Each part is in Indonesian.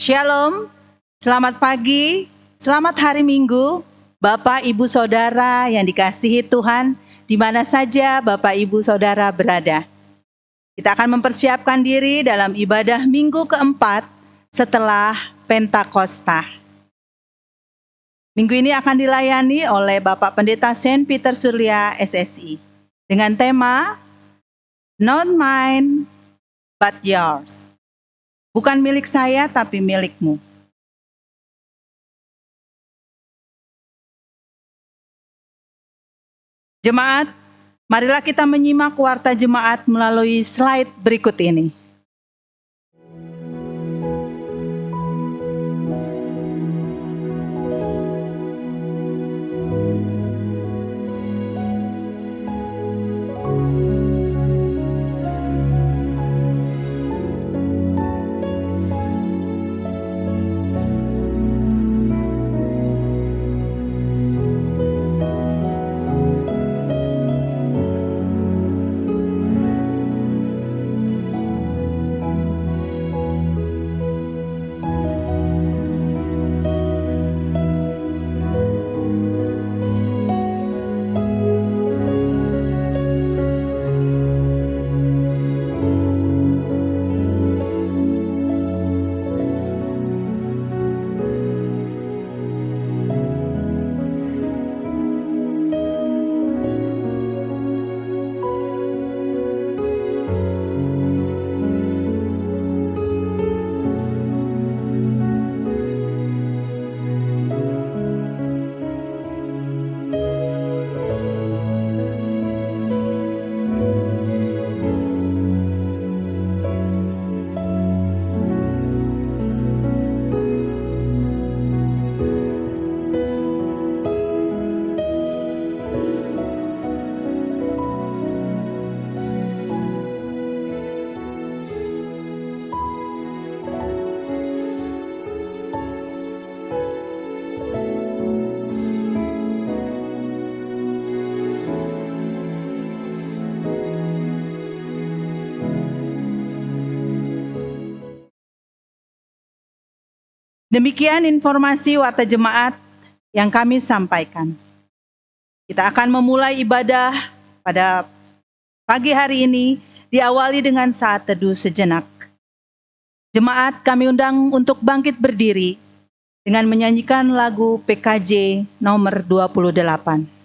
Shalom, selamat pagi, selamat hari Minggu, Bapak, Ibu, Saudara yang dikasihi Tuhan, di mana saja Bapak, Ibu, Saudara berada. Kita akan mempersiapkan diri dalam ibadah minggu keempat setelah Pentakosta. Minggu ini akan dilayani oleh Bapak Pendeta Saint Peter Surya SSI dengan tema Not Mine But Yours. Bukan milik saya, tapi milikmu. Jemaat, marilah kita menyimak warta jemaat melalui slide berikut ini. Demikian informasi warta jemaat yang kami sampaikan. Kita akan memulai ibadah pada pagi hari ini diawali dengan saat teduh sejenak. Jemaat kami undang untuk bangkit berdiri dengan menyanyikan lagu PKJ nomor 28.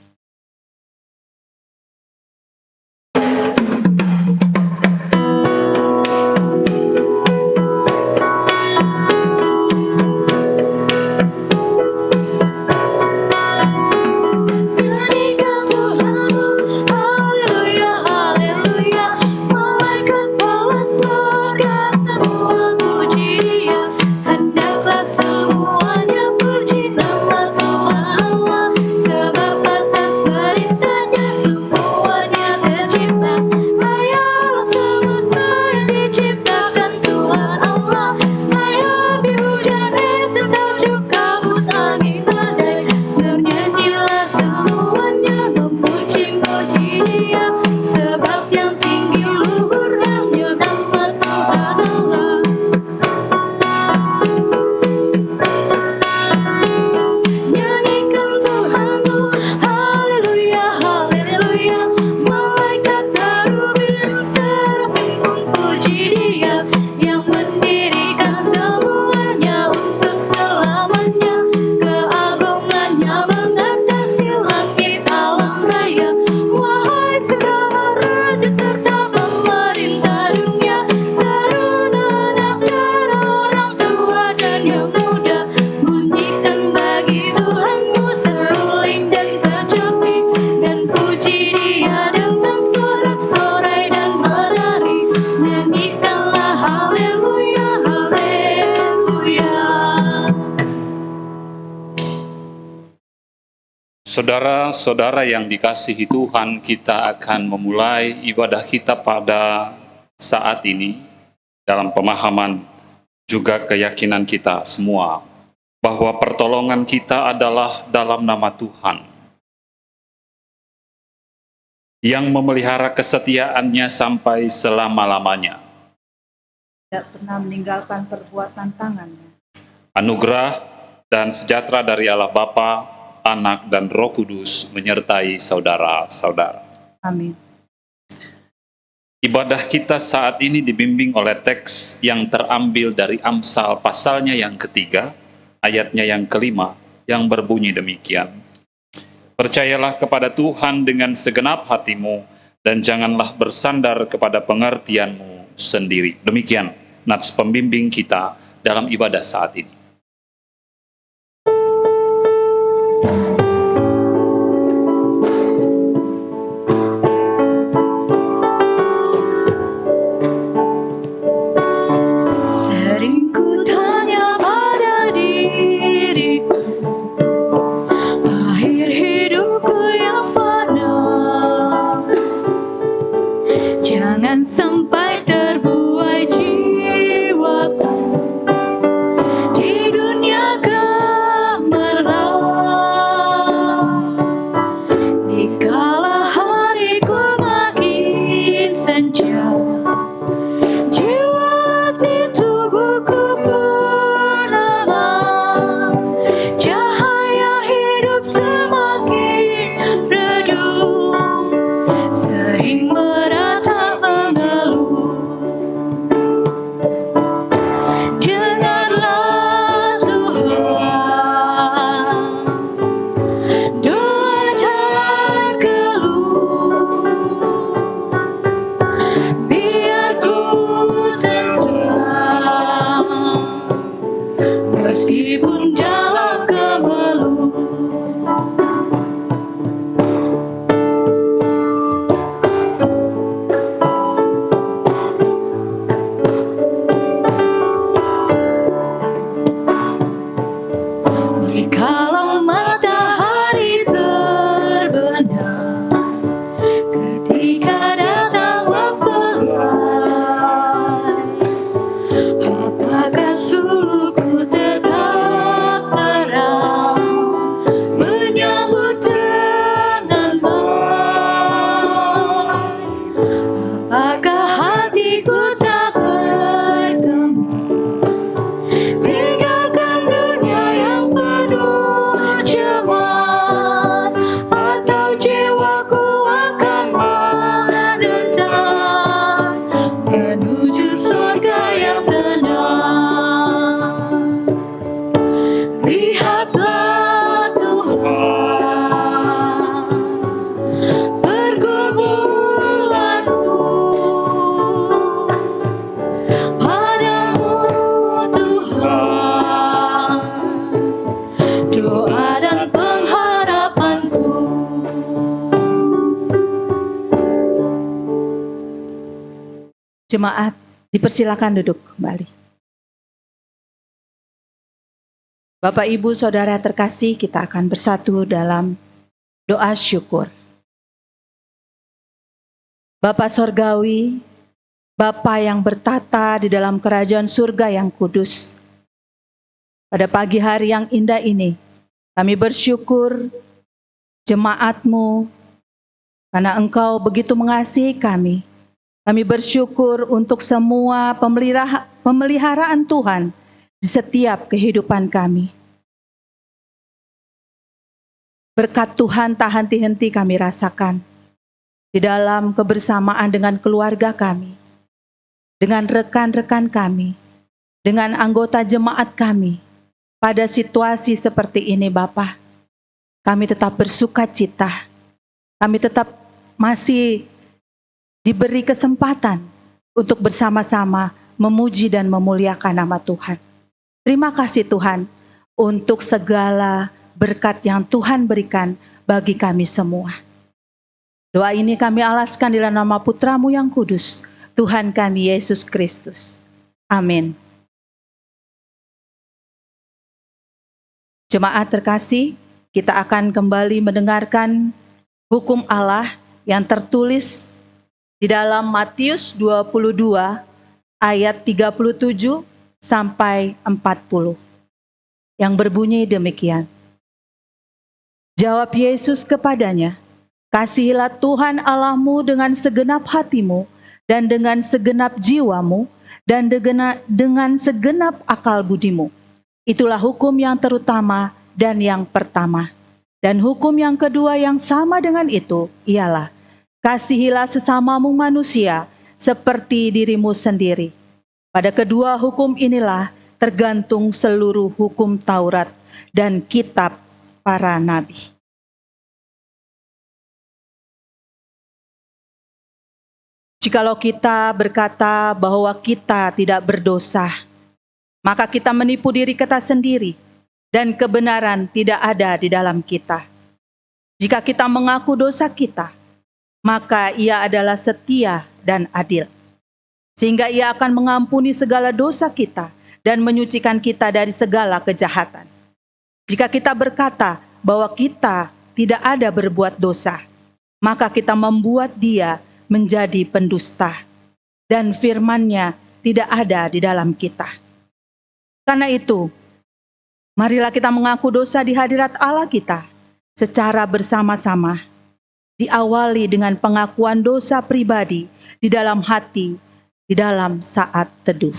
Saudara-saudara yang dikasihi Tuhan, kita akan memulai ibadah kita pada saat ini dalam pemahaman juga keyakinan kita semua bahwa pertolongan kita adalah dalam nama Tuhan yang memelihara kesetiaannya sampai selama-lamanya. Tidak pernah meninggalkan perbuatan tangannya. Anugerah dan sejahtera dari Allah Bapa, Anak dan Roh Kudus menyertai saudara-saudara. Amin. Ibadah kita saat ini dibimbing oleh teks yang terambil dari Amsal pasalnya yang ketiga, ayatnya yang kelima, yang berbunyi demikian. Percayalah kepada Tuhan dengan segenap hatimu, dan janganlah bersandar kepada pengertianmu sendiri. Demikian nats pembimbing kita dalam ibadah saat ini. Sampai terbuai jiwaku di Jemaat, dipersilakan duduk kembali. Bapak, Ibu, Saudara terkasih, kita akan bersatu dalam doa syukur. Bapa Sorgawi, Bapa yang bertata di dalam kerajaan surga yang kudus, pada pagi hari yang indah ini, kami bersyukur jemaat-Mu, karena Engkau begitu mengasihi kami. Kami bersyukur untuk semua pemeliharaan Tuhan di setiap kehidupan kami. Berkat Tuhan tak henti-henti kami rasakan di dalam kebersamaan dengan keluarga kami, dengan rekan-rekan kami, dengan anggota jemaat kami. Pada situasi seperti ini Bapa, kami tetap bersuka cita. Kami tetap masih diberi kesempatan untuk bersama-sama memuji dan memuliakan nama Tuhan. Terima kasih Tuhan untuk segala berkat yang Tuhan berikan bagi kami semua. Doa ini kami alaskan dalam nama Putra-Mu yang kudus, Tuhan kami Yesus Kristus. Amin. Jemaat terkasih, kita akan kembali mendengarkan hukum Allah yang tertulis di dalam Matius 22 ayat 37 sampai 40 yang berbunyi demikian. Jawab Yesus kepadanya, "Kasihilah Tuhan Allahmu dengan segenap hatimu dan dengan segenap jiwamu dan dengan segenap akal budimu. Itulah hukum yang terutama dan yang pertama. Dan hukum yang kedua yang sama dengan itu ialah, kasihilah sesamamu manusia seperti dirimu sendiri. Pada kedua hukum inilah tergantung seluruh hukum Taurat dan kitab para nabi." Jikalau kita berkata bahwa kita tidak berdosa, maka kita menipu diri kita sendiri dan kebenaran tidak ada di dalam kita. Jika kita mengaku dosa kita, maka Ia adalah setia dan adil, sehingga Ia akan mengampuni segala dosa kita dan menyucikan kita dari segala kejahatan. Jika kita berkata bahwa kita tidak ada berbuat dosa, maka kita membuat Dia menjadi pendusta, dan firman-Nya tidak ada di dalam kita. Karena itu, marilah kita mengaku dosa di hadirat Allah kita secara bersama-sama, diawali dengan pengakuan dosa pribadi di dalam hati, di dalam saat teduh.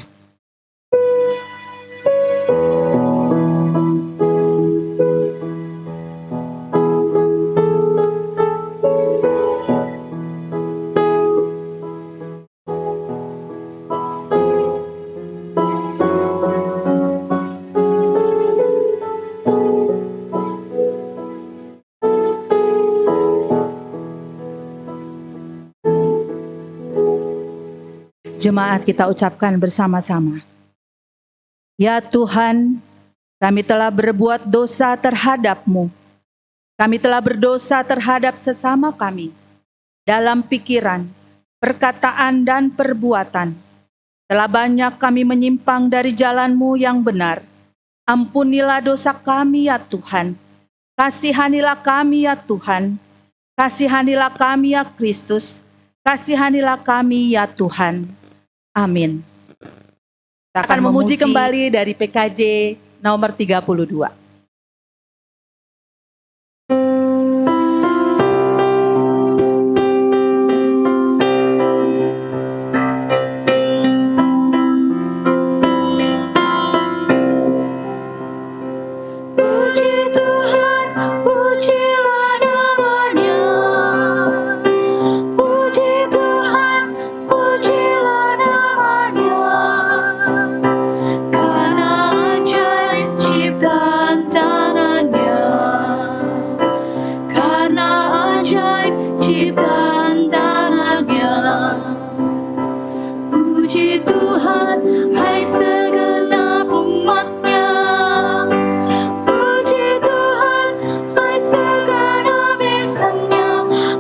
Jemaat, kita ucapkan bersama-sama. Ya Tuhan, kami telah berbuat dosa terhadap-Mu. Kami telah berdosa terhadap sesama kami dalam pikiran, perkataan, dan perbuatan. Telah banyak kami menyimpang dari jalan-Mu yang benar. Ampunilah dosa kami ya Tuhan. Kasihanilah kami ya Tuhan. Kasihanilah kami ya Kristus. Kasihanilah kami ya Tuhan. Amin. Kita akan memuji kembali dari PKJ nomor 32.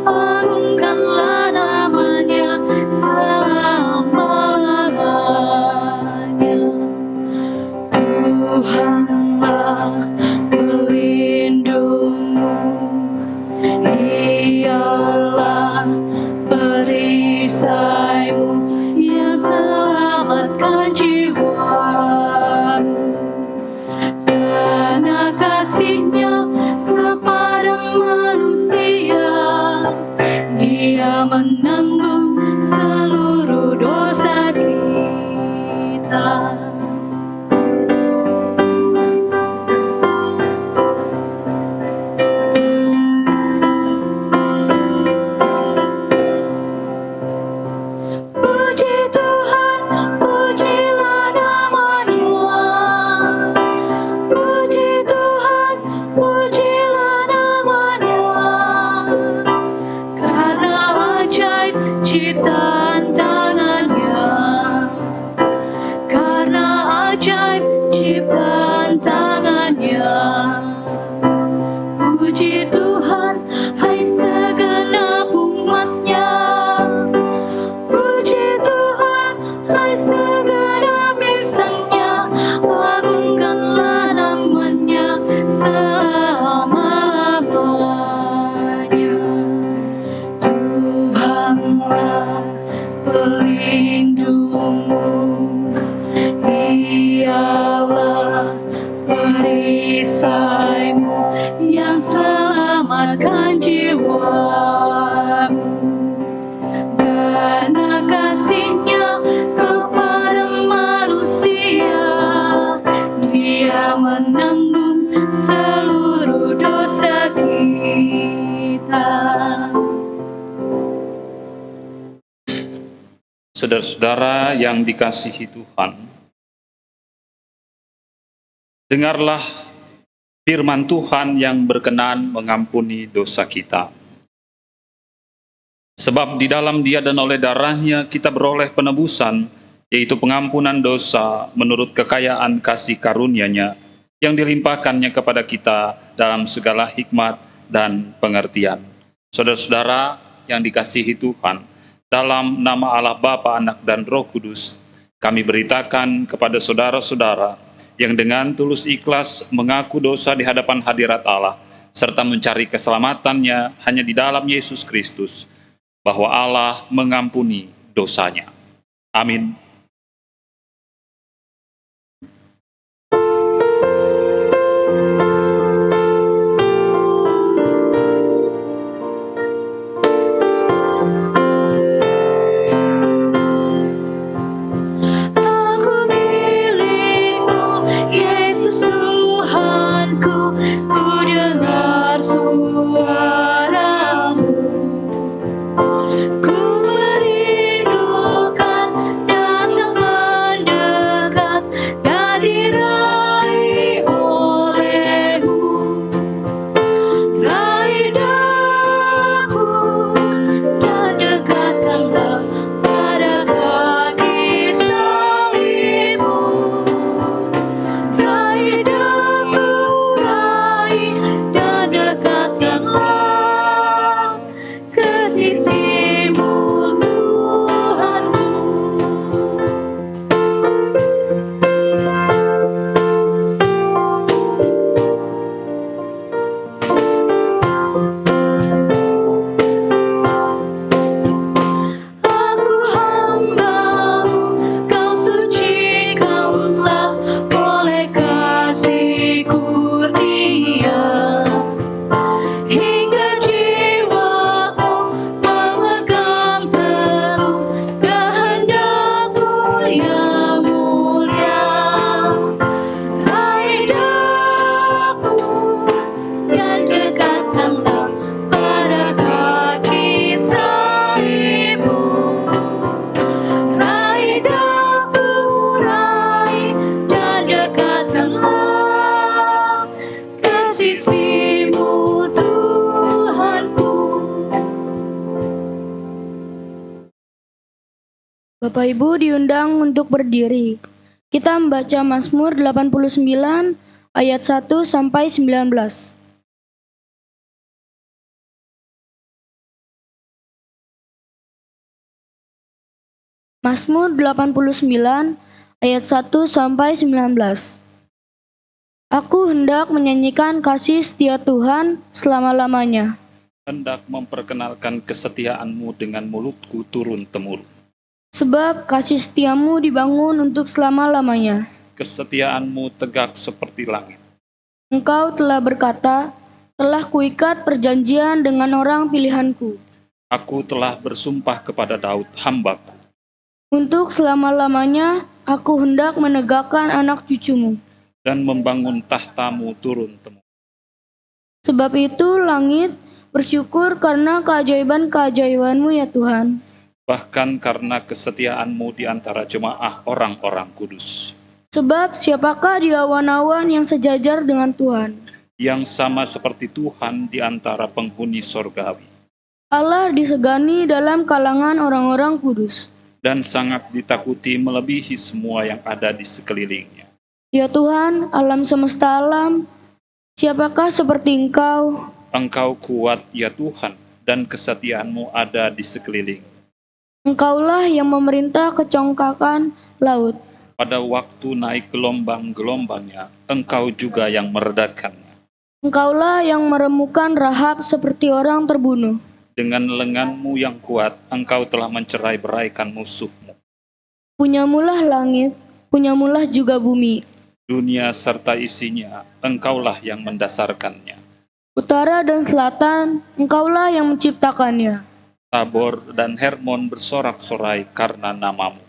Agungkanlah namanya selama perisai-Mu yang selamatkan jiwamu. Karena kasih-Nya kepada manusia, Dia menanggung seluruh dosa kita. Puji Tuhan, pujilah nama-Nya. Puji Tuhan, pujilah nama-Nya. Karena ajaib ciptaan tangan-Nya. Karena ajaib ciptaan tangan-Nya. Puji Tuhan, hai segenap umat-Nya. Puji Tuhan, hai segenap insan-Nya. Agungkanlah nama-Nya selama-lamanya. Tuhanlah pelindungmu, Dialah perisai-Mu yang selamatkan jiwamu. Karena kasih-Nya kepada manusia, Dia menanggung seluruh dosa kita. Saudara-saudara yang dikasihi Tuhan, dengarlah firman Tuhan yang berkenan mengampuni dosa kita. Sebab di dalam Dia dan oleh darah-Nya kita beroleh penebusan, yaitu pengampunan dosa menurut kekayaan kasih karunia-Nya yang dilimpahkannya kepada kita dalam segala hikmat dan pengertian. Saudara-saudara yang dikasihi Tuhan, dalam nama Allah Bapa, Anak, dan Roh Kudus, kami beritakan kepada saudara-saudara yang dengan tulus ikhlas mengaku dosa di hadapan hadirat Allah, serta mencari keselamatannya hanya di dalam Yesus Kristus, bahwa Allah mengampuni dosanya. Amin. Aku milik-Mu, Yesus Tuhanku, ku dengar suara-Mu. Ku merindukan datang mendekat dan diraih oleh-Mu. Raih daku dan dekatkanlah pada kaki salib-Mu. Raih daku, raih dan dekatkanlah ke sisi-Mu, Tuhanku. Aku hamba-Mu, Kau sucikanlah oleh kasih kurnia, hingga jiwaku memegang teguh kehendak-Mu yang mulia. Raih daku dan dekatkanlah pada kaki salib-Mu. Raih daku, raih dan dekatkanlah ke sisi-Mu, Tuhanku. Bapak Ibu diundang untuk berdiri. Kita membaca Mazmur 89 ayat 1 sampai 19. Mazmur 89 ayat 1 sampai 19. Aku hendak menyanyikan kasih setia Tuhan selama-lamanya. hendak memperkenalkan kesetiaan-Mu dengan mulutku turun-temurun. Sebab kasih setiamu dibangun untuk selama-lamanya. Kesetiaan-Mu tegak seperti langit. Engkau telah berkata, telah kuikat perjanjian dengan orang pilihanku. Aku telah bersumpah kepada Daud, hamba-Ku. Untuk selama-lamanya, aku hendak menegakkan anak cucumu. Dan membangun tahta-Mu turun-temurun. Sebab itu langit bersyukur karena keajaiban-keajaiban-Mu ya Tuhan. Bahkan karena kesetiaan-Mu di antara jemaah orang-orang kudus. Sebab siapakah di awan-awan yang sejajar dengan Tuhan? Yang sama seperti Tuhan di antara penghuni sorgawi. Allah disegani dalam kalangan orang-orang kudus. Dan sangat ditakuti melebihi semua yang ada di sekelilingnya. Ya Tuhan, alam semesta alam, siapakah seperti Engkau? Engkau kuat ya Tuhan, dan kesetiaan-Mu ada di sekeliling. Engkaulah yang memerintah kecongkakan laut. Pada waktu naik gelombang-gelombangnya, Engkau juga yang meredakannya. Engkaulah yang meremukan Rahab seperti orang terbunuh. Dengan lengan-Mu yang kuat, Engkau telah mencerai-beraikan musuh-Mu. Punyamulah langit, punyamulah juga bumi. Dunia serta isinya, Engkaulah yang mendasarkannya. Utara dan selatan, Engkaulah yang menciptakannya. Tabor dan Hermon bersorak-sorai karena nama-Mu.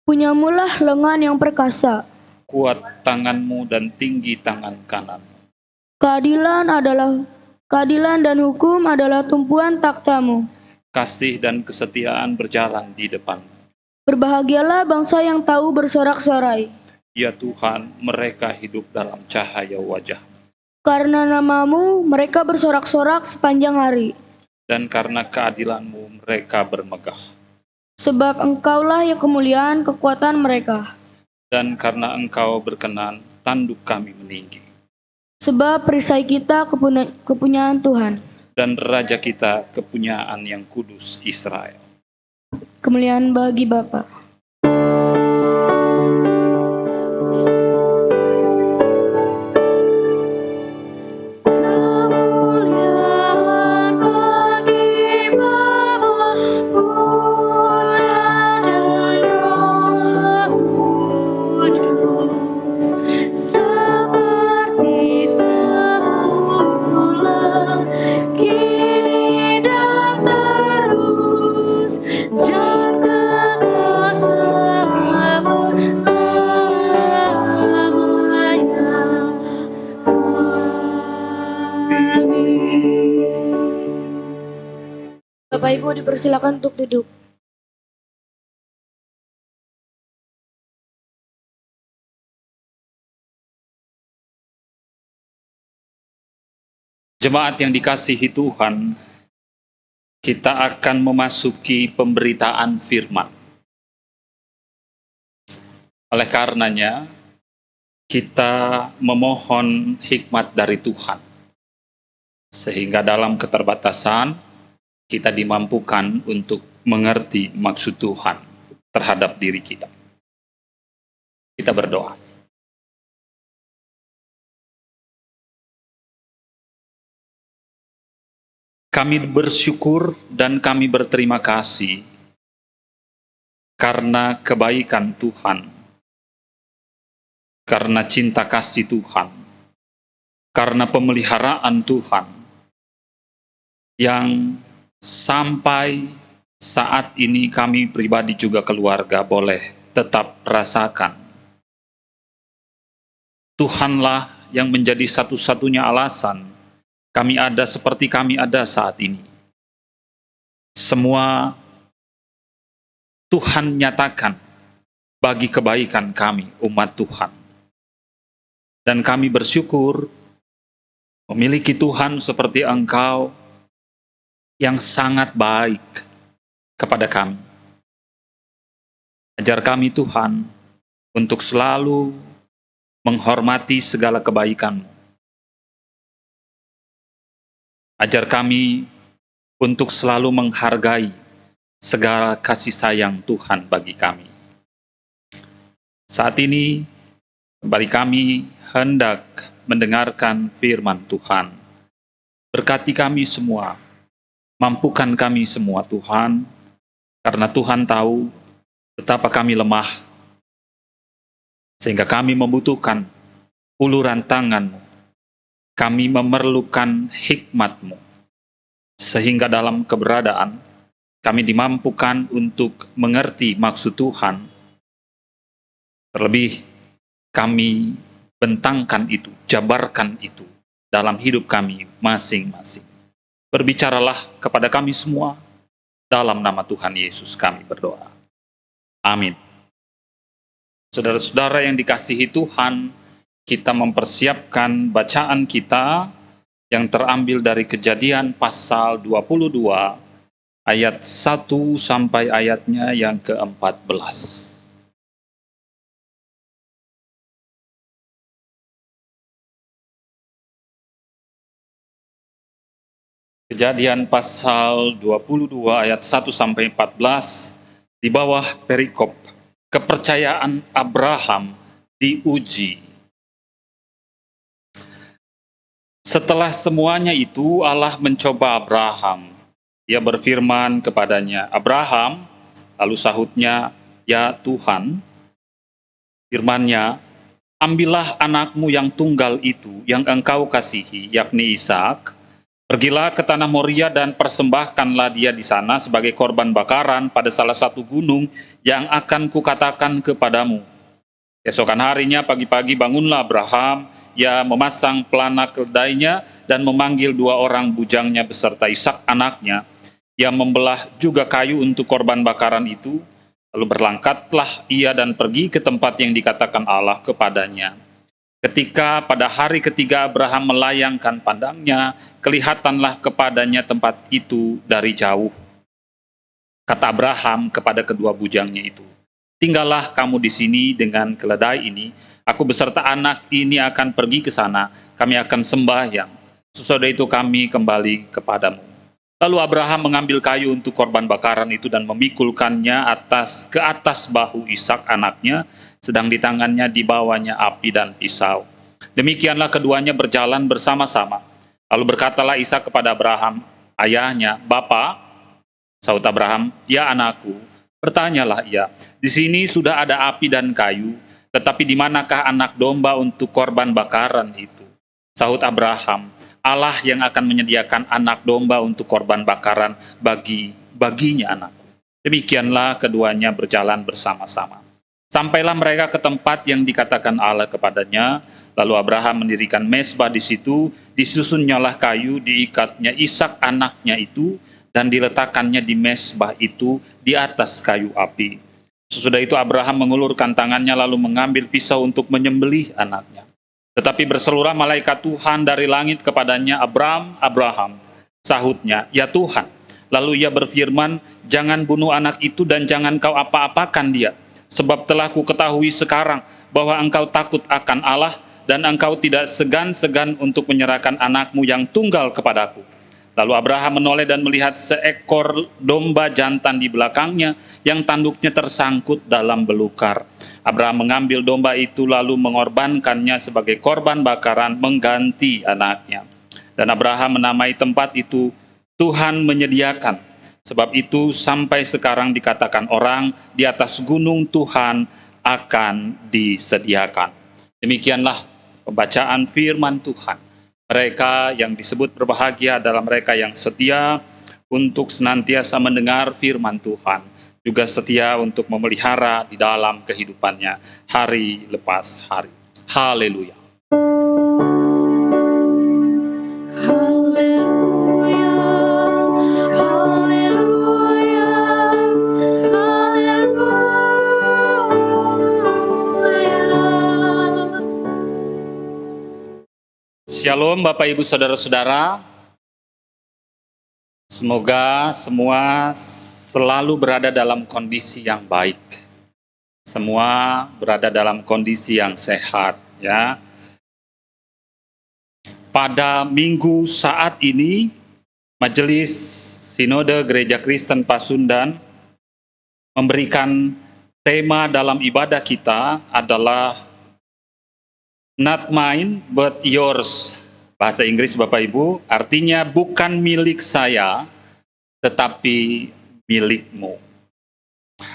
Punyamulah lengan yang perkasa. Kuat tangan-Mu dan tinggi tangan kanan-Mu. Keadilan dan hukum adalah tumpuan takhta-Mu. Kasih dan kesetiaan berjalan di depan-Mu. Berbahagialah bangsa yang tahu bersorak-sorai. Ya Tuhan, mereka hidup dalam cahaya wajah-Mu. Karena nama-Mu, mereka bersorak-sorak sepanjang hari. Dan karena keadilan-Mu, mereka bermegah. Sebab Engkaulah yang kemuliaan kekuatan mereka. Dan karena Engkau berkenan, tanduk kami meninggi. Sebab perisai kita kepunyaan Tuhan. Dan Raja kita kepunyaan yang kudus Israel. Kemuliaan bagi Bapa. Kemuliaan bagi Bapa, Putra dan Roh Kudus, seperti semula, kini dan terus, dan kekal selama-lamanya. Bapak Ibu dipersilakan untuk duduk. Jemaat yang dikasihi Tuhan, kita akan memasuki pemberitaan firman. Oleh karenanya, kita memohon hikmat dari Tuhan. Sehingga dalam keterbatasan, kita dimampukan untuk mengerti maksud Tuhan terhadap diri kita. Kita berdoa. Kami bersyukur dan kami berterima kasih karena kebaikan Tuhan, karena cinta kasih Tuhan, karena pemeliharaan Tuhan yang sampai saat ini kami pribadi juga keluarga boleh tetap rasakan. Tuhanlah yang menjadi satu-satunya alasan kami ada seperti kami ada saat ini. Semua Tuhan nyatakan bagi kebaikan kami, umat Tuhan. Dan kami bersyukur memiliki Tuhan seperti Engkau yang sangat baik kepada kami. Ajar kami Tuhan untuk selalu menghormati segala kebaikan-Mu. Ajar kami untuk selalu menghargai segala kasih sayang Tuhan bagi kami. Saat ini, kembali kami hendak mendengarkan firman Tuhan. Berkati kami semua, Mampukan kami semua Tuhan, karena Tuhan tahu betapa kami lemah, sehingga kami membutuhkan uluran tangan-Mu. Kami memerlukan hikmat-Mu, sehingga dalam keberadaan kami dimampukan untuk mengerti maksud Tuhan. Terlebih kami bentangkan itu, jabarkan itu dalam hidup kami masing-masing. Berbicaralah kepada kami semua, dalam nama Tuhan Yesus kami berdoa. Amin. Saudara-saudara yang dikasihi Tuhan, kita mempersiapkan bacaan kita yang terambil dari Kejadian pasal 22, ayat 1 sampai ayatnya yang ke-14. Kejadian pasal 22 ayat 1 sampai 14 di bawah perikop kepercayaan Abraham diuji. Setelah semuanya itu Allah mencoba Abraham. Ia berfirman kepadanya, "Abraham," lalu sahutnya, "Ya Tuhan." Firman-Nya, "Ambillah anakmu yang tunggal itu yang engkau kasihi, yakni Ishak. Pergilah ke tanah Moria dan persembahkanlah dia di sana sebagai korban bakaran pada salah satu gunung yang akan kukatakan kepadamu." Esokan harinya pagi-pagi bangunlah Abraham, ia memasang pelana keledainya dan memanggil 2 orang bujangnya beserta Ishak anaknya. Ia membelah juga kayu untuk korban bakaran itu, lalu berangkatlah ia dan pergi ke tempat yang dikatakan Allah kepadanya. Ketika pada hari ketiga Abraham melayangkan pandangnya, kelihatanlah kepadanya tempat itu dari jauh. Kata Abraham kepada kedua bujangnya itu, "Tinggallah kamu di sini dengan keledai ini, aku beserta anak ini akan pergi ke sana, kami akan sembahyang. Sesudah itu kami kembali kepadamu." Lalu Abraham mengambil kayu untuk korban bakaran itu dan memikulkannya ke atas bahu Ishak anaknya, sedang di tangannya dibawanya api dan pisau. Demikianlah keduanya berjalan bersama-sama. Lalu berkatalah Ishak kepada Abraham, ayahnya, "Bapa," sahut Abraham, "Ya anakku." Bertanyalah ia, "Di sini sudah ada api dan kayu, tetapi di manakah anak domba untuk korban bakaran itu?" Sahut Abraham, "Allah yang akan menyediakan anak domba untuk korban bakaran baginya anakku." Demikianlah keduanya berjalan bersama-sama. Sampailah mereka ke tempat yang dikatakan Allah kepadanya, lalu Abraham mendirikan mezbah di situ, disusunnyalah kayu, diikatnya Ishak anaknya itu, dan diletakkannya di mezbah itu di atas kayu api. Sesudah itu Abraham mengulurkan tangannya lalu mengambil pisau untuk menyembelih anaknya. Tetapi berseluruh malaikat Tuhan dari langit kepadanya, "Abraham, Abraham." Sahutnya, "Ya Tuhan." Lalu ia berfirman, "Jangan bunuh anak itu dan jangan kau apa-apakan dia. Sebab telah ku ketahui sekarang bahwa engkau takut akan Allah dan engkau tidak segan-segan untuk menyerahkan anakmu yang tunggal kepadaku." Lalu Abraham menoleh dan melihat seekor domba jantan di belakangnya yang tanduknya tersangkut dalam belukar. Abraham mengambil domba itu lalu mengorbankannya sebagai korban bakaran mengganti anaknya. Dan Abraham menamai tempat itu Tuhan menyediakan. Sebab itu sampai sekarang dikatakan orang, di atas gunung Tuhan akan disediakan. Demikianlah pembacaan firman Tuhan. Mereka yang disebut berbahagia adalah mereka yang setia untuk senantiasa mendengar firman Tuhan, juga setia untuk memelihara di dalam kehidupannya hari lepas hari. Haleluya. Haleluya, haleluya, haleluya. Shalom Bapak Ibu Saudara-saudara. Semoga semua selalu berada dalam kondisi yang baik. Semua berada dalam kondisi yang sehat, ya. Pada minggu saat ini, Majelis Sinode Gereja Kristen Pasundan memberikan tema dalam ibadah kita adalah not mine but yours. Bahasa Inggris Bapak Ibu, artinya bukan milik saya, tetapi milikmu.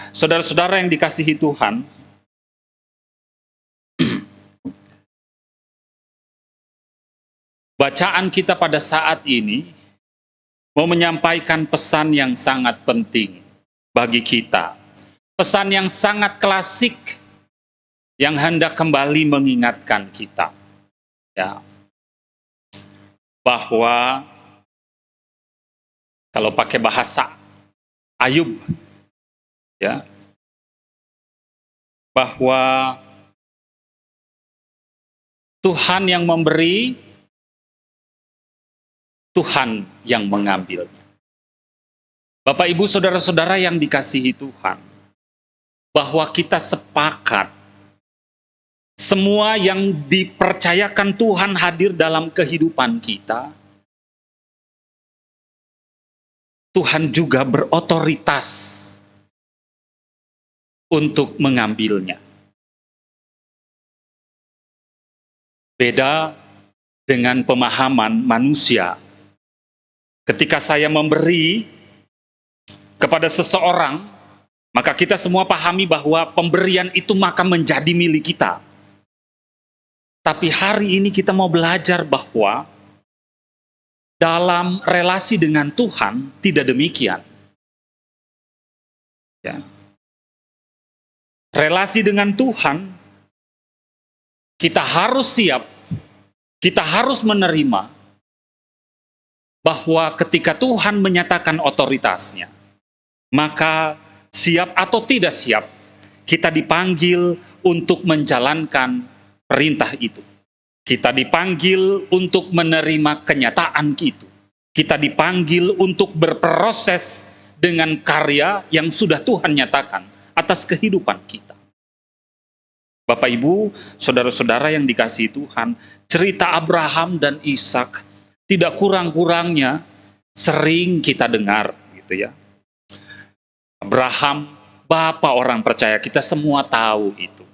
Saudara-saudara yang dikasihi Tuhan, bacaan kita pada saat ini mau menyampaikan pesan yang sangat penting bagi kita. Pesan yang sangat klasik yang hendak kembali mengingatkan kita, ya, bahwa kalau pakai bahasa Ayub, ya, bahwa Tuhan yang memberi, Tuhan yang mengambilnya. Bapak, Ibu, saudara-saudara yang dikasihi Tuhan, bahwa kita sepakat semua yang dipercayakan Tuhan hadir dalam kehidupan kita, Tuhan juga berotoritas untuk mengambilnya. Beda dengan pemahaman manusia. Ketika saya memberi kepada seseorang, maka kita semua pahami bahwa pemberian itu maka menjadi milik kita. Tapi hari ini kita mau belajar bahwa dalam relasi dengan Tuhan tidak demikian. Ya. Relasi dengan Tuhan, kita harus siap, kita harus menerima bahwa ketika Tuhan menyatakan otoritasnya, maka siap atau tidak siap, kita dipanggil untuk menjalankan perintah itu. Kita dipanggil untuk menerima kenyataan itu. Kita dipanggil untuk berproses dengan karya yang sudah Tuhan nyatakan atas kehidupan kita. Bapak, Ibu, saudara-saudara yang dikasihi Tuhan, cerita Abraham dan Ishak tidak kurang-kurangnya sering kita dengar, gitu ya. Abraham, bapak orang percaya, kita semua tahu itu.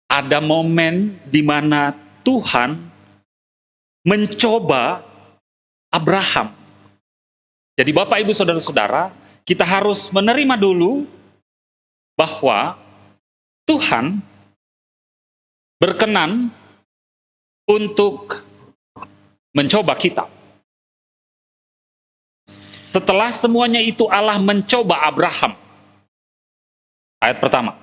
Ada momen di mana Tuhan mencoba Abraham. Jadi Bapak, Ibu, saudara-saudara, kita harus menerima dulu bahwa Tuhan berkenan untuk mencoba kita. Setelah semuanya itu Allah mencoba Abraham. Ayat pertama.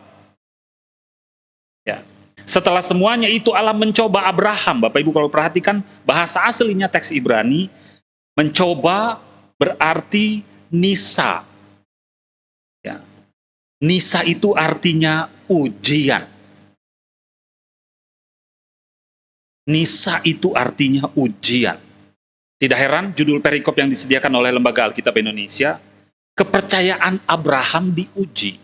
Ya. Setelah semuanya itu Allah mencoba Abraham. Bapak Ibu kalau perhatikan bahasa aslinya teks Ibrani, mencoba berarti nisa. Ya. Nisa itu artinya ujian. Nisa itu artinya ujian. Tidak heran judul perikop yang disediakan oleh Lembaga Alkitab Indonesia, kepercayaan Abraham diuji.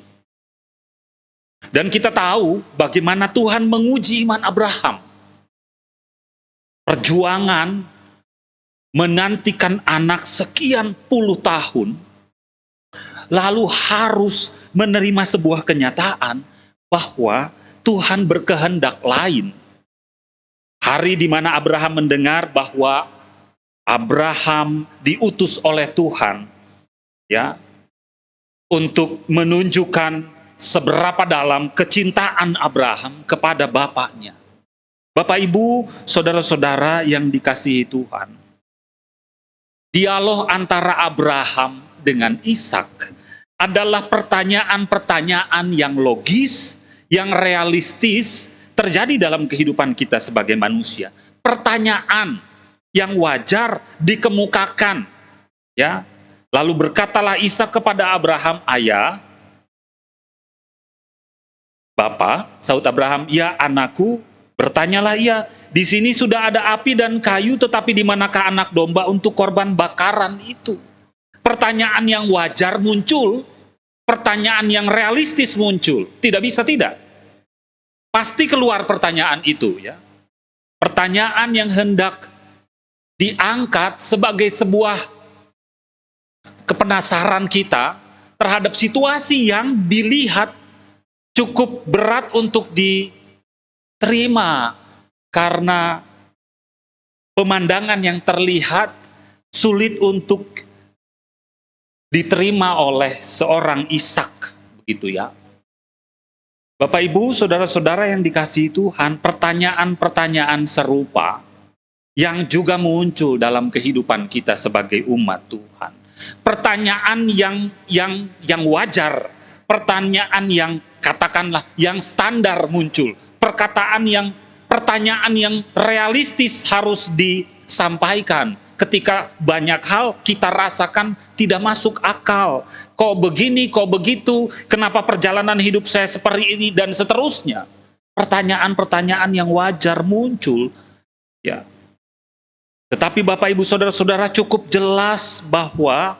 Dan kita tahu bagaimana Tuhan menguji iman Abraham. Perjuangan menantikan anak sekian puluh tahun, lalu harus menerima sebuah kenyataan bahwa Tuhan berkehendak lain. Hari di mana Abraham mendengar bahwa Abraham diutus oleh Tuhan, ya, untuk menunjukkan seberapa dalam kecintaan Abraham kepada bapaknya. Bapak, Ibu, saudara-saudara yang dikasihi Tuhan, dialog antara Abraham dengan Ishak adalah pertanyaan-pertanyaan yang logis, yang realistis terjadi dalam kehidupan kita sebagai manusia. Pertanyaan yang wajar dikemukakan, ya. Lalu berkatalah Ishak kepada Abraham, "Ayah." "Bapa," sahut Abraham, "Ya anakku." Bertanyalah ia, "Di sini sudah ada api dan kayu, tetapi di manakah anak domba untuk korban bakaran itu?" Pertanyaan yang wajar muncul, pertanyaan yang realistis muncul. Tidak bisa tidak. Pasti keluar pertanyaan itu, ya. Pertanyaan yang hendak diangkat sebagai sebuah kepenasaran kita terhadap situasi yang dilihat cukup berat untuk diterima karena pemandangan yang terlihat sulit untuk diterima oleh seorang Ishak, begitu ya. Bapak Ibu, saudara-saudara yang dikasihi Tuhan, pertanyaan-pertanyaan serupa yang juga muncul dalam kehidupan kita sebagai umat Tuhan. Pertanyaan yang wajar, pertanyaan yang katakanlah yang standar muncul, pertanyaan yang realistis harus disampaikan ketika banyak hal kita rasakan tidak masuk akal. Kok begini, kok begitu, kenapa perjalanan hidup saya seperti ini, dan seterusnya. Pertanyaan-pertanyaan yang wajar muncul. Ya. Tetapi Bapak Ibu Saudara-saudara, cukup jelas bahwa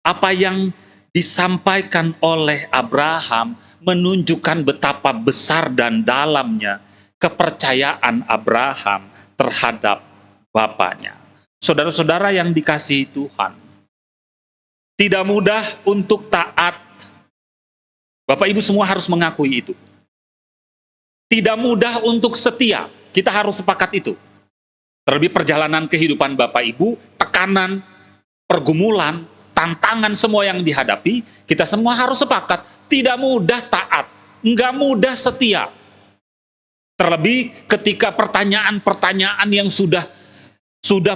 apa yang disampaikan oleh Abraham menunjukkan betapa besar dan dalamnya kepercayaan Abraham terhadap bapaknya. Saudara-saudara yang dikasihi Tuhan, tidak mudah untuk taat. Bapak Ibu semua harus mengakui itu. Tidak mudah untuk setia. Kita harus sepakat itu. Terlebih perjalanan kehidupan Bapak Ibu, tekanan, pergumulan, tantangan semua yang dihadapi, kita semua harus sepakat. Tidak mudah taat. Enggak mudah setia. Terlebih ketika pertanyaan-pertanyaan yang sudah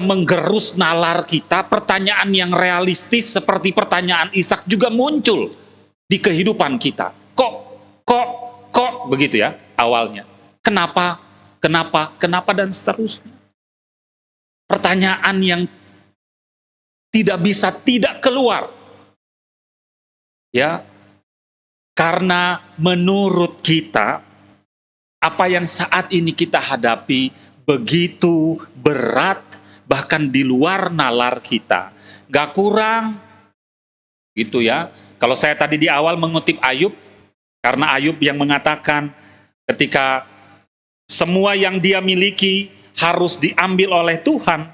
menggerus nalar kita, pertanyaan yang realistis seperti pertanyaan Ishak juga muncul di kehidupan kita. Kok begitu ya awalnya. Kenapa, dan seterusnya. Pertanyaan yang tidak bisa tidak keluar. Ya, karena menurut kita, apa yang saat ini kita hadapi begitu berat, bahkan di luar nalar kita. Gak kurang, gitu ya. Kalau saya tadi di awal mengutip Ayub, karena Ayub yang mengatakan ketika semua yang dia miliki harus diambil oleh Tuhan.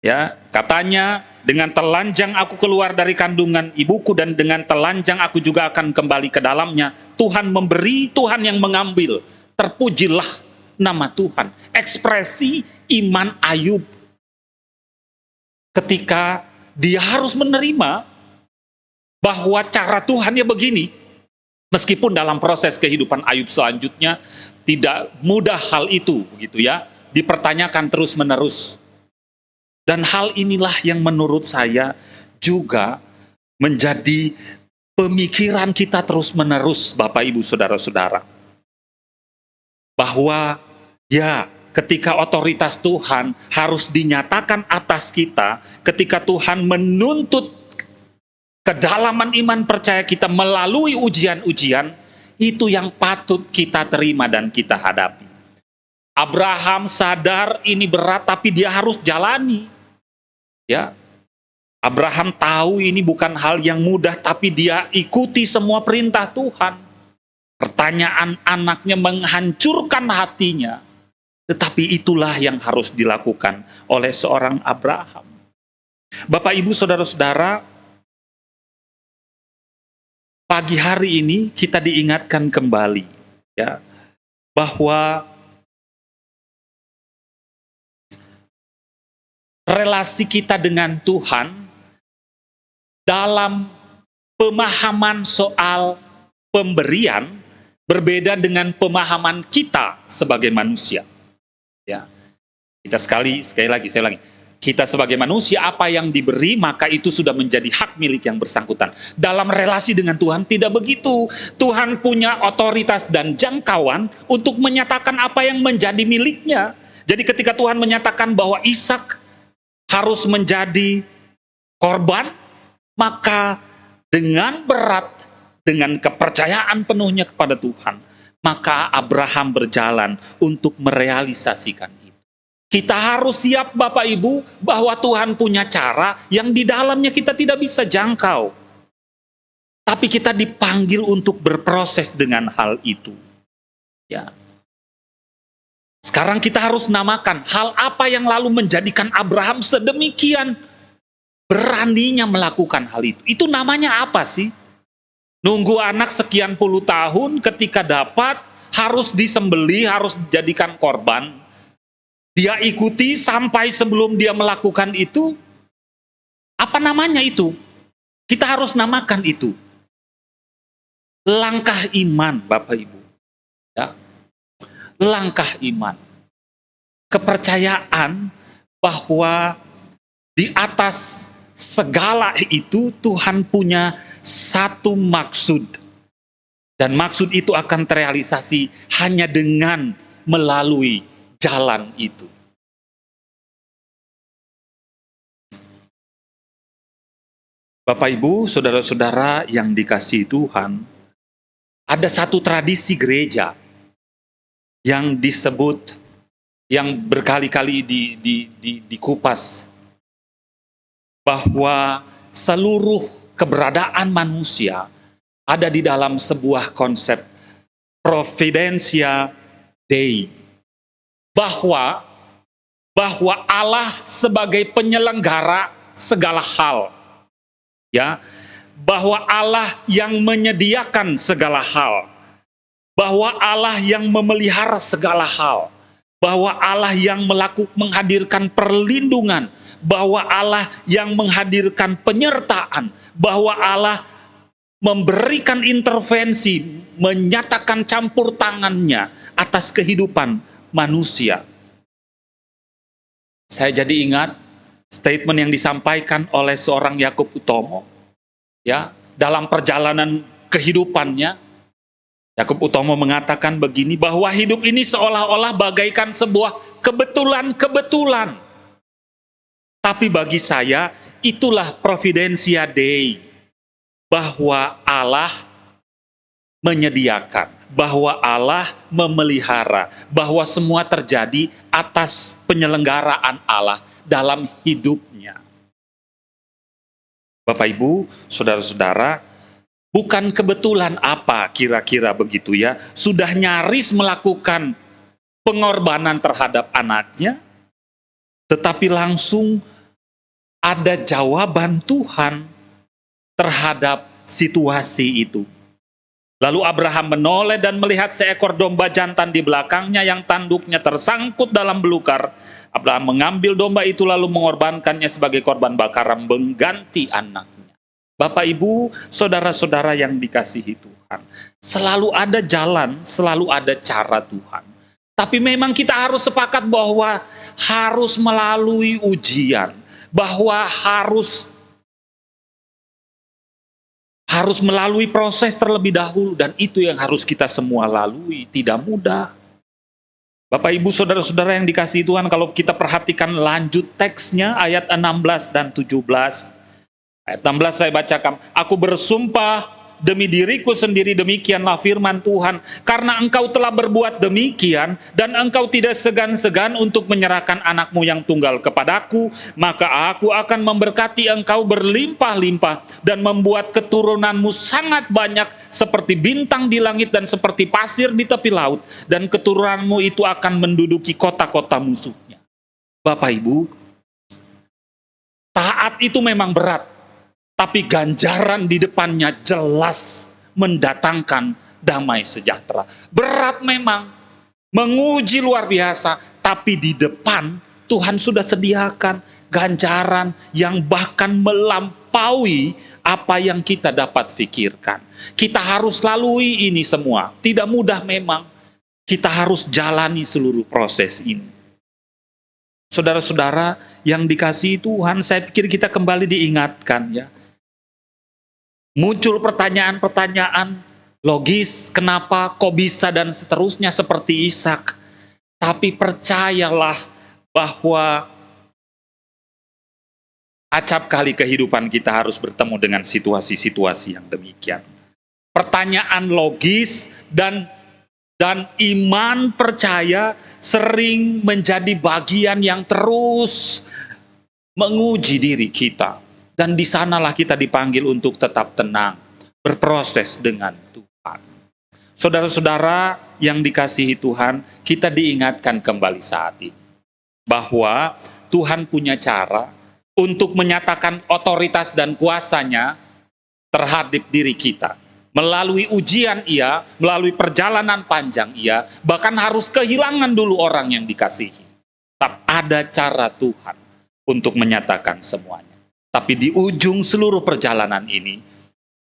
Ya, katanya, dengan telanjang aku keluar dari kandungan ibuku, dan dengan telanjang aku juga akan kembali ke dalamnya. Tuhan memberi, Tuhan yang mengambil. Terpujilah nama Tuhan. Ekspresi iman Ayub ketika dia harus menerima bahwa cara Tuhan ya begini, meskipun dalam proses kehidupan Ayub selanjutnya tidak mudah hal itu, begitu ya, dipertanyakan terus menerus. Dan hal inilah yang menurut saya juga menjadi pemikiran kita terus menerus, Bapak Ibu Saudara-saudara, bahwa ya, ketika otoritas Tuhan harus dinyatakan atas kita, ketika Tuhan menuntut kedalaman iman percaya kita melalui ujian-ujian, itu yang patut kita terima dan kita hadapi. Abraham sadar ini berat, tapi dia harus jalani. Ya, Abraham tahu ini bukan hal yang mudah, tapi dia ikuti semua perintah Tuhan. Pertanyaan anaknya menghancurkan hatinya. Tetapi itulah yang harus dilakukan oleh seorang Abraham. Bapak Ibu Saudara-saudara, pagi hari ini kita diingatkan kembali ya, bahwa relasi kita dengan Tuhan dalam pemahaman soal pemberian berbeda dengan pemahaman kita sebagai manusia. Ya, kita sekali lagi, kita sebagai manusia, apa yang diberi maka itu sudah menjadi hak milik yang bersangkutan. Dalam relasi dengan Tuhan tidak begitu. Tuhan punya otoritas dan jangkauan untuk menyatakan apa yang menjadi miliknya. Jadi ketika Tuhan menyatakan bahwa Ishak harus menjadi korban, maka dengan berat, dengan kepercayaan penuhnya kepada Tuhan, maka Abraham berjalan untuk merealisasikan itu. Kita harus siap Bapak Ibu bahwa Tuhan punya cara yang di dalamnya kita tidak bisa jangkau. Tapi kita dipanggil untuk berproses dengan hal itu. Ya. Sekarang kita harus namakan hal apa yang lalu menjadikan Abraham sedemikian beraninya melakukan hal itu. Itu namanya apa sih? Nunggu anak sekian puluh tahun, ketika dapat harus disembelih, harus dijadikan korban. Dia ikuti sampai sebelum dia melakukan itu. Apa namanya itu? Kita harus namakan itu. Langkah iman, Bapak Ibu. Ya. Langkah iman. Kepercayaan bahwa di atas segala itu Tuhan punya satu maksud. Dan maksud itu akan terrealisasi hanya dengan melalui jalan itu. Bapak Ibu, saudara-saudara yang dikasihi Tuhan, ada satu tradisi gereja yang disebut, yang berkali-kali dikupas, bahwa seluruh keberadaan manusia ada di dalam sebuah konsep Providentia Dei. Bahwa Allah sebagai penyelenggara segala hal. Ya, bahwa Allah yang menyediakan segala hal. Bahwa Allah yang memelihara segala hal. Bahwa Allah yang menghadirkan perlindungan. Bahwa Allah yang menghadirkan penyertaan. Bahwa Allah memberikan intervensi, menyatakan campur tangannya atas kehidupan manusia. Saya jadi ingat statement yang disampaikan oleh seorang Yakub Utomo, ya, dalam perjalanan kehidupannya. Yakub Utomo mengatakan begini, bahwa hidup ini seolah-olah bagaikan sebuah kebetulan-kebetulan. Tapi bagi saya, itulah Providentia Dei. Bahwa Allah menyediakan, bahwa Allah memelihara, bahwa semua terjadi atas penyelenggaraan Allah dalam hidupnya. Bapak Ibu, saudara-saudara, bukan kebetulan apa kira-kira begitu ya, sudah nyaris melakukan pengorbanan terhadap anaknya, tetapi langsung ada jawaban Tuhan terhadap situasi itu. Lalu Abraham menoleh dan melihat seekor domba jantan di belakangnya yang tanduknya tersangkut dalam belukar. Abraham mengambil domba itu lalu mengorbankannya sebagai korban bakaran mengganti anaknya. Bapak Ibu, saudara-saudara yang dikasihi Tuhan, selalu ada jalan, selalu ada cara Tuhan. Tapi memang kita harus sepakat bahwa harus melalui ujian, bahwa harus melalui proses terlebih dahulu, dan itu yang harus kita semua lalui, tidak mudah. Bapak Ibu saudara-saudara yang dikasihi Tuhan, kalau kita perhatikan lanjut teksnya ayat 16 dan 17. Ayat 16 saya bacakan, aku bersumpah demi diriku sendiri, demikianlah firman Tuhan, karena engkau telah berbuat demikian, dan engkau tidak segan-segan untuk menyerahkan anakmu yang tunggal kepadaku, maka aku akan memberkati engkau berlimpah-limpah, dan membuat keturunanmu sangat banyak, seperti bintang di langit dan seperti pasir di tepi laut, dan keturunanmu itu akan menduduki kota-kota musuhnya. Bapak Ibu, taat itu memang berat, tapi ganjaran di depannya jelas mendatangkan damai sejahtera. Berat memang, menguji luar biasa, tapi di depan Tuhan sudah sediakan ganjaran yang bahkan melampaui apa yang kita dapat pikirkan. Kita harus lalui ini semua. Tidak mudah memang. Kita harus jalani seluruh proses ini. Saudara-saudara yang dikasihi Tuhan, saya pikir kita kembali diingatkan ya. Muncul pertanyaan-pertanyaan logis, kenapa, kok bisa, dan seterusnya seperti Ishak. Tapi percayalah bahwa acap kali kehidupan kita harus bertemu dengan situasi-situasi yang demikian. Pertanyaan logis dan iman percaya sering menjadi bagian yang terus menguji diri kita. Dan di sanalah kita dipanggil untuk tetap tenang, berproses dengan Tuhan. Saudara-saudara yang dikasihi Tuhan, kita diingatkan kembali saat ini bahwa Tuhan punya cara untuk menyatakan otoritas dan kuasanya terhadap diri kita. Melalui ujian ia, melalui perjalanan panjang ia, bahkan harus kehilangan dulu orang yang dikasihi. Tapi ada cara Tuhan untuk menyatakan semuanya. Tapi di ujung seluruh perjalanan ini,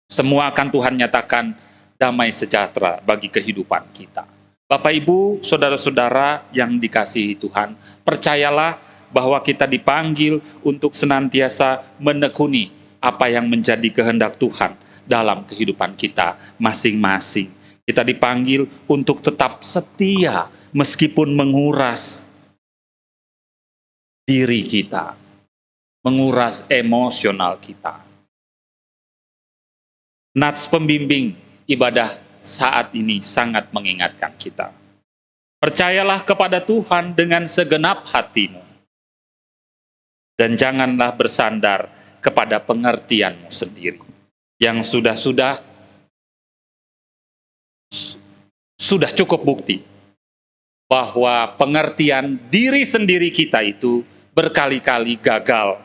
semua akan Tuhan nyatakan damai sejahtera bagi kehidupan kita. Bapak, Ibu, saudara-saudara yang dikasihi Tuhan, percayalah bahwa kita dipanggil untuk senantiasa menekuni apa yang menjadi kehendak Tuhan dalam kehidupan kita masing-masing. Kita dipanggil untuk tetap setia meskipun menguras diri kita, menguras emosional kita. Nats pembimbing ibadah saat ini sangat mengingatkan kita. Percayalah kepada Tuhan dengan segenap hatimu. Dan janganlah bersandar kepada pengertianmu sendiri. Yang sudah cukup bukti bahwa pengertian diri sendiri kita itu berkali-kali gagal,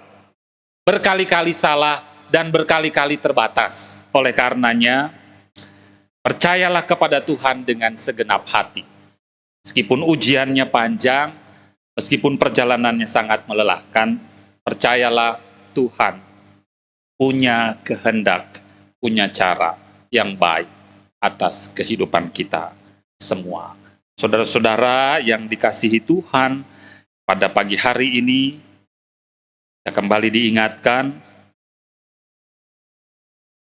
berkali-kali salah, dan berkali-kali terbatas. Oleh karenanya, percayalah kepada Tuhan dengan segenap hati. Meskipun ujiannya panjang, meskipun perjalanannya sangat melelahkan, percayalah Tuhan punya kehendak, punya cara yang baik atas kehidupan kita semua. Saudara-saudara yang dikasihi Tuhan, pada pagi hari ini, kita kembali diingatkan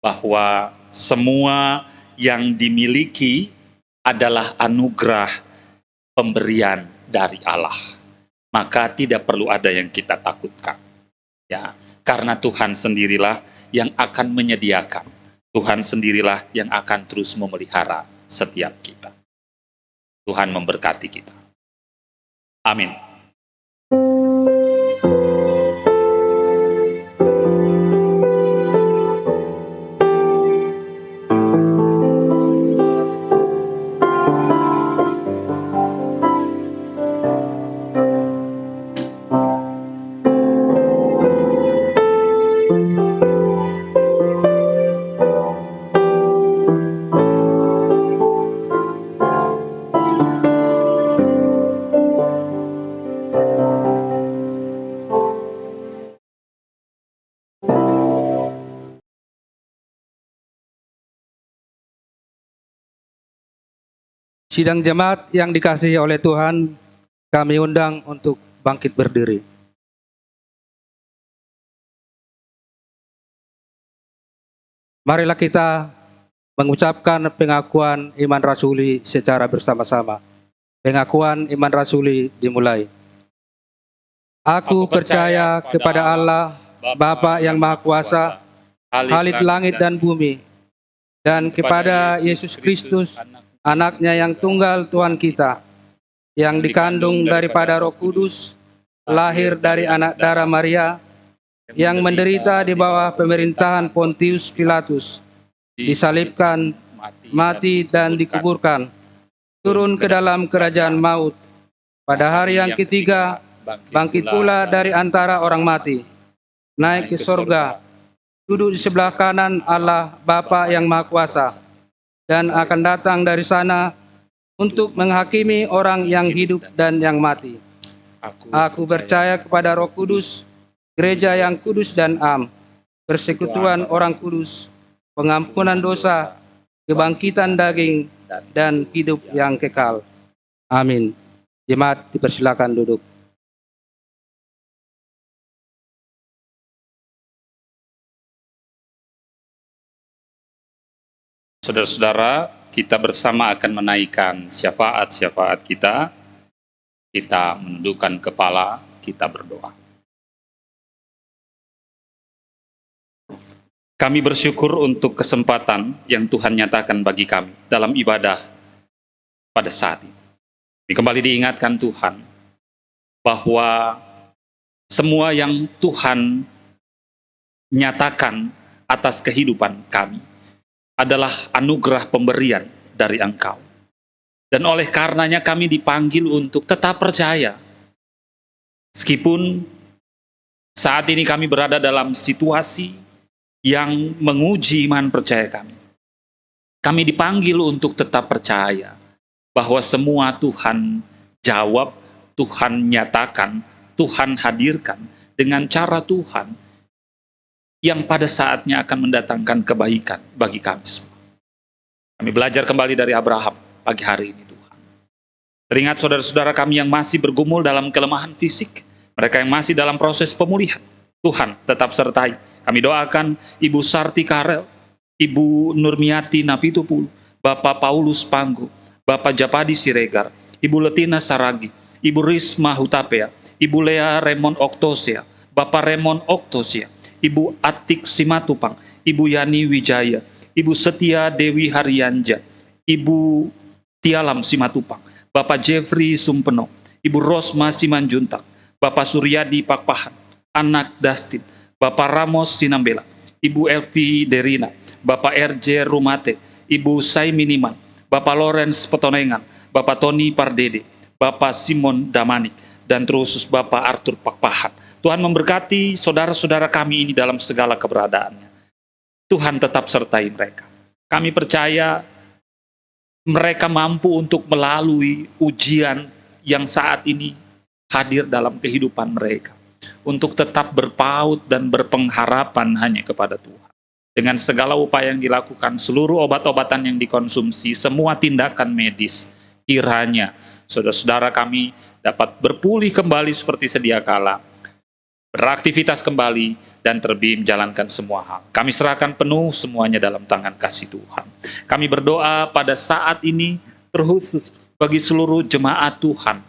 bahwa semua yang dimiliki adalah anugerah pemberian dari Allah. Maka tidak perlu ada yang kita takutkan. Ya, karena Tuhan sendirilah yang akan menyediakan. Tuhan sendirilah yang akan terus memelihara setiap kita. Tuhan memberkati kita. Amin. Sidang jemaat yang dikasihi oleh Tuhan, kami undang untuk bangkit berdiri. Marilah kita mengucapkan pengakuan iman rasuli secara bersama-sama. Pengakuan iman rasuli dimulai. Aku percaya kepada Allah, Bapa yang Maha Kuasa, Khalid langit dan bumi, dan kepada Yesus Kristus, Anaknya yang tunggal Tuhan kita, yang dikandung daripada Roh Kudus, lahir dari anak darah Maria, yang menderita di bawah pemerintahan Pontius Pilatus, disalibkan, mati dan dikuburkan, turun ke dalam kerajaan maut. Pada hari yang ketiga, bangkit pula dari antara orang mati, naik ke sorga, duduk di sebelah kanan Allah Bapa yang Maha Kuasa, dan akan datang dari sana untuk menghakimi orang yang hidup dan yang mati. Aku percaya kepada Roh Kudus, gereja yang kudus dan am, persekutuan orang kudus, pengampunan dosa, kebangkitan daging, dan hidup yang kekal. Amin. Jemaat dipersilakan duduk. Saudara-saudara, kita bersama akan menaikkan syafaat-syafaat kita. Kita menundukkan kepala, kita berdoa. Kami bersyukur untuk kesempatan yang Tuhan nyatakan bagi kami dalam ibadah pada saat ini. Kami kembali diingatkan Tuhan bahwa semua yang Tuhan nyatakan atas kehidupan kami adalah anugerah pemberian dari Engkau. Dan oleh karenanya kami dipanggil untuk tetap percaya. Meskipun saat ini kami berada dalam situasi yang menguji iman percaya kami. Kami dipanggil untuk tetap percaya bahwa semua Tuhan jawab, Tuhan nyatakan, Tuhan hadirkan dengan cara Tuhan yang pada saatnya akan mendatangkan kebaikan bagi kami semua. Kami belajar kembali dari Abraham pagi hari ini, Tuhan. Teringat saudara-saudara kami yang masih bergumul dalam kelemahan fisik, mereka yang masih dalam proses pemulihan, Tuhan tetap sertai. Kami doakan Ibu Sarti Karel, Ibu Nurmiati Napitupulu, Bapak Paulus Panggo, Bapak Japadi Siregar, Ibu Letina Saragi, Ibu Risma Hutapea, Ibu Lea Raymond Oktosea, Bapak Raymond Oktosia, Ibu Atik Simatupang, Ibu Yani Wijaya, Ibu Setia Dewi Haryanja, Ibu Tialam Simatupang, Bapak Jeffrey Sumpeno, Ibu Rosma Simanjuntak, Bapak Suryadi Pakpahan, Anak Dastin, Bapak Ramos Sinambela, Ibu Elvi Derina, Bapak RJ Rumate, Ibu Sai Miniman, Bapak Lawrence Petonengan, Bapak Tony Pardede, Bapak Simon Damanik, dan terusus Bapak Arthur Pakpahan. Tuhan memberkati saudara-saudara kami ini dalam segala keberadaannya. Tuhan tetap sertai mereka. Kami percaya mereka mampu untuk melalui ujian yang saat ini hadir dalam kehidupan mereka, untuk tetap berpaut dan berpengharapan hanya kepada Tuhan. Dengan segala upaya yang dilakukan, seluruh obat-obatan yang dikonsumsi, semua tindakan medis, kiranya saudara-saudara kami dapat berpulih kembali seperti sedia kala, beraktivitas kembali, dan terbimbing menjalankan semua hal. Kami serahkan penuh semuanya dalam tangan kasih Tuhan. Kami berdoa pada saat ini terkhusus bagi seluruh jemaat Tuhan,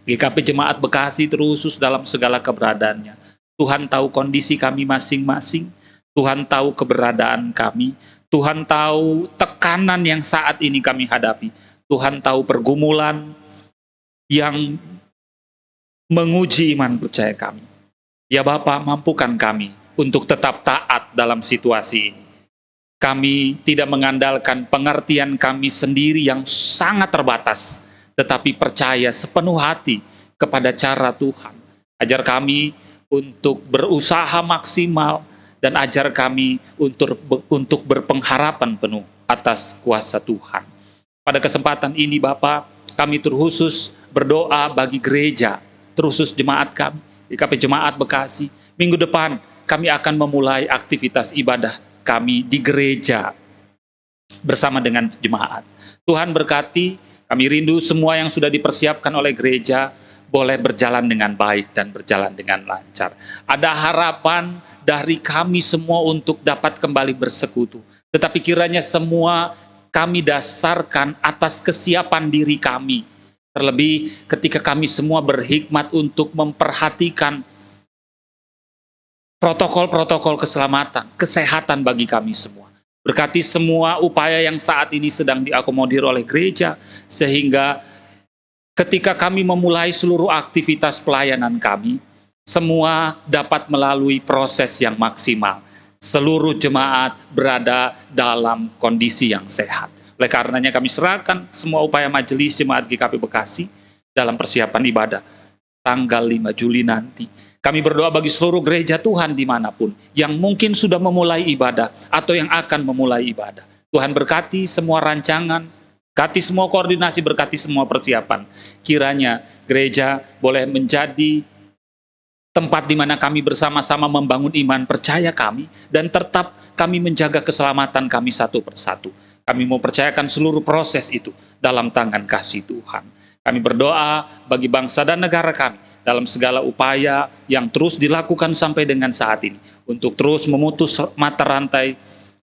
GKP Jemaat Bekasi terkhusus dalam segala keberadaannya. Tuhan tahu kondisi kami masing-masing, Tuhan tahu keberadaan kami, Tuhan tahu tekanan yang saat ini kami hadapi, Tuhan tahu pergumulan yang menguji iman percaya kami. Ya Bapa, mampukan kami untuk tetap taat dalam situasi ini. Kami tidak mengandalkan pengertian kami sendiri yang sangat terbatas, tetapi percaya sepenuh hati kepada cara Tuhan. Ajar kami untuk berusaha maksimal, dan ajar kami untuk berpengharapan penuh atas kuasa Tuhan. Pada kesempatan ini Bapa, kami terkhusus berdoa bagi gereja, terkhusus jemaat kami, GKP Jemaat Bekasi. Minggu depan kami akan memulai aktivitas ibadah kami di gereja bersama dengan jemaat. Tuhan berkati, kami rindu semua yang sudah dipersiapkan oleh gereja boleh berjalan dengan baik dan berjalan dengan lancar. Ada harapan dari kami semua untuk dapat kembali bersekutu. Tetapi kiranya semua kami dasarkan atas kesiapan diri kami. Terlebih ketika kami semua berhikmat untuk memperhatikan protokol-protokol keselamatan, kesehatan bagi kami semua. Berkati semua upaya yang saat ini sedang diakomodir oleh gereja, sehingga ketika kami memulai seluruh aktivitas pelayanan kami, semua dapat melalui proses yang maksimal. Seluruh jemaat berada dalam kondisi yang sehat. Oleh karenanya kami serahkan semua upaya majelis jemaat GKP Bekasi dalam persiapan ibadah tanggal 5 Juli nanti. Kami berdoa bagi seluruh gereja Tuhan dimanapun yang mungkin sudah memulai ibadah atau yang akan memulai ibadah. Tuhan berkati semua rancangan, berkati semua koordinasi, berkati semua persiapan. Kiranya gereja boleh menjadi tempat di mana kami bersama-sama membangun iman percaya kami, dan tetap kami menjaga keselamatan kami satu persatu. Kami mau percayakan seluruh proses itu dalam tangan kasih Tuhan. Kami berdoa bagi bangsa dan negara kami dalam segala upaya yang terus dilakukan sampai dengan saat ini, untuk terus memutus mata rantai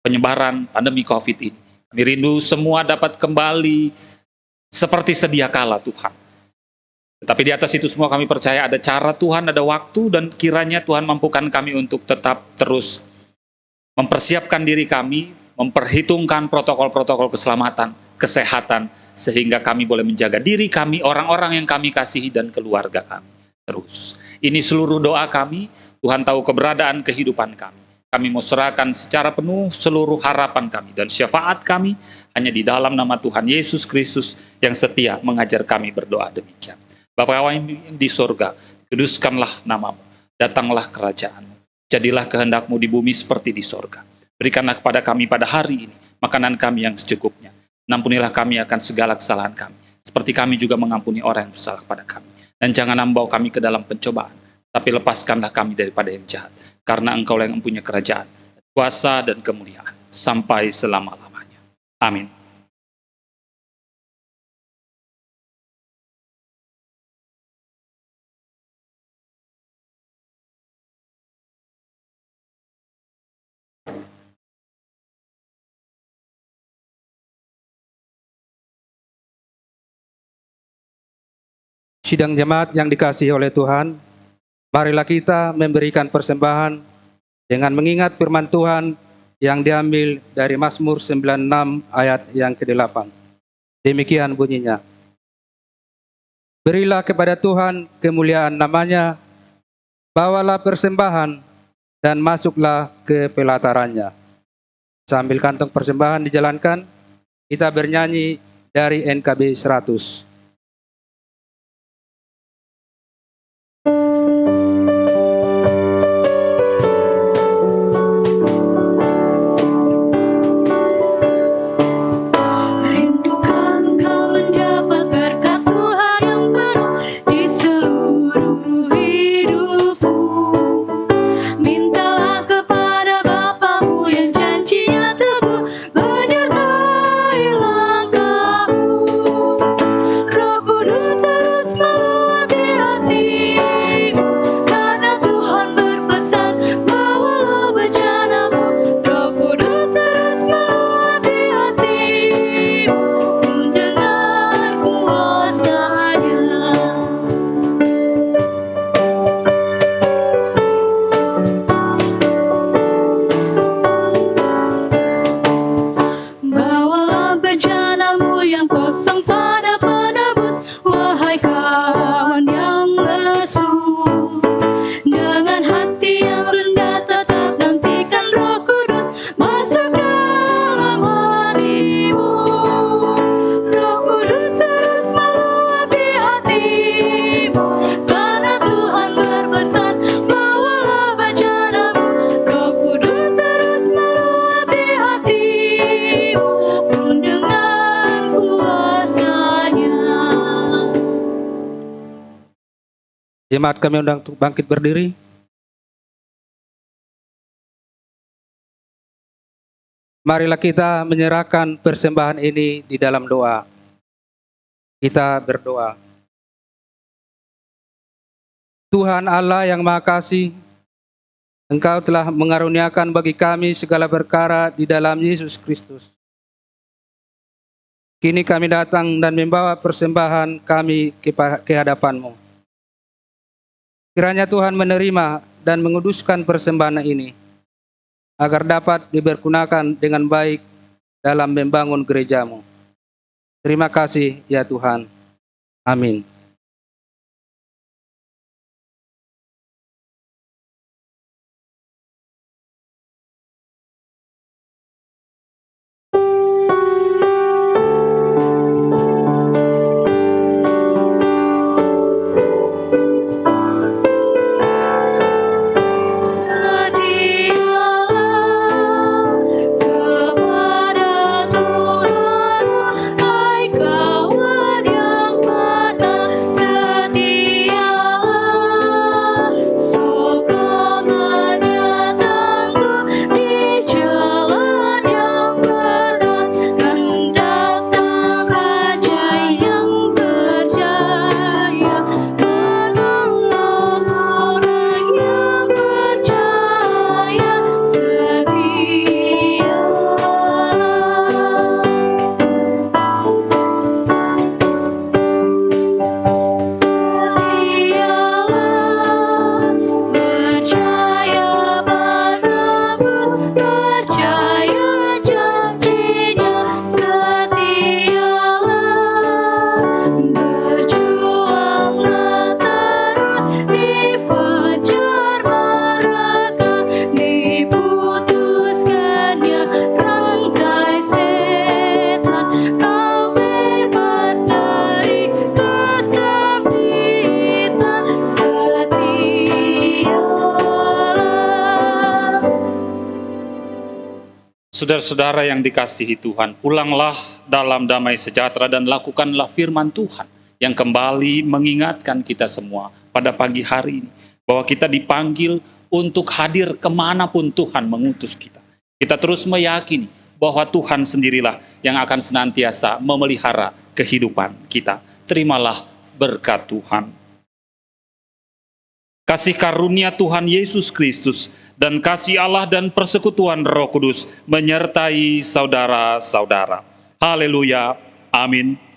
penyebaran pandemi COVID ini. Kami rindu semua dapat kembali seperti sedia kala Tuhan. Tetapi di atas itu semua kami percaya ada cara Tuhan, ada waktu, dan kiranya Tuhan mampukan kami untuk tetap terus mempersiapkan diri kami, memperhitungkan protokol-protokol keselamatan, kesehatan, sehingga kami boleh menjaga diri kami, orang-orang yang kami kasihi, dan keluarga kami terus. Ini seluruh doa kami, Tuhan tahu keberadaan kehidupan kami. Kami mau serahkan secara penuh seluruh harapan kami dan syafaat kami hanya di dalam nama Tuhan Yesus Kristus yang setia mengajar kami berdoa demikian. Bapa kami yang di sorga, kuduskanlah namamu, datanglah kerajaanmu, jadilah kehendakmu di bumi seperti di sorga. Berikanlah kepada kami pada hari ini makanan kami yang secukupnya. Ampunilah kami akan segala kesalahan kami, seperti kami juga mengampuni orang yang bersalah pada kami. Dan jangan membawa kami ke dalam pencobaan, tapi lepaskanlah kami daripada yang jahat. karena Engkau yang mempunyai kerajaan, kuasa dan kemuliaan sampai selama-lamanya. Amin. Sidang jemaat yang dikasihi oleh Tuhan, marilah kita memberikan persembahan dengan mengingat firman Tuhan yang diambil dari Mazmur 96 ayat yang ke-8. Demikian bunyinya. Berilah kepada Tuhan kemuliaan namanya, bawalah persembahan dan masuklah ke pelatarannya. Sambil kantong persembahan dijalankan, kita bernyanyi dari NKB 100. Rindukan kau mendapat berkat Tuhan yang penuh di seluruh hidupmu. Mintalah kepada Bapamu yang janjinya teguh, menyertai langkahmu. Roh Kudus terus meluap di hatimu, karena Tuhan berpesan, bawalah bejanamu. Roh Kudus terus meluap di hatimu, mendengar kuasa-Nya. Bawalah bejanamu yang kosong pada penebus, wahai kawan yang lesu. Dengan hati yang rendah tetap nantikan Roh Kudus masuk dalam hatimu. Roh Kudus terus meluap di hatimu, karena Tuhan berpesan, bawalah bejanamu. Roh Kudus terus meluap di hatimu, mendengar kuasa-Nya. Jemaat kami undang untuk bangkit berdiri. Marilah kita menyerahkan persembahan ini di dalam doa. Kita berdoa. Tuhan Allah yang Maha Kasih, Engkau telah mengaruniakan bagi kami segala perkara di dalam Yesus Kristus. Kini kami datang dan membawa persembahan kami ke hadapan-Mu. Kiranya Tuhan menerima dan menguduskan persembahan ini, agar dapat dipergunakan dengan baik dalam membangun gereja-Mu. Terima kasih ya Tuhan. Amin. Setialah kepada Tuhan, hai kawan yang patah. Setialah sokongannya tangguh di jalan yang berat. Kan datang Raja yang berjaya, menolong orang yang percaya. Setialah, percaya menebus, percaya janjinya. Setialah, berjuanglah terus di fajar mereka, diputuskannya rantai setan. Kau bebas dari kesempitan. Setialah. Saudara-saudara yang dikasihi Tuhan, pulanglah dalam damai sejahtera dan lakukanlah firman Tuhan yang kembali mengingatkan kita semua pada pagi hari ini bahwa kita dipanggil untuk hadir kemanapun Tuhan mengutus kita. Kita terus meyakini bahwa Tuhan sendirilah yang akan senantiasa memelihara kehidupan kita. Terimalah berkat Tuhan. Kasih karunia Tuhan Yesus Kristus dan kasih Allah dan persekutuan Roh Kudus menyertai saudara-saudara. Haleluya. Amin.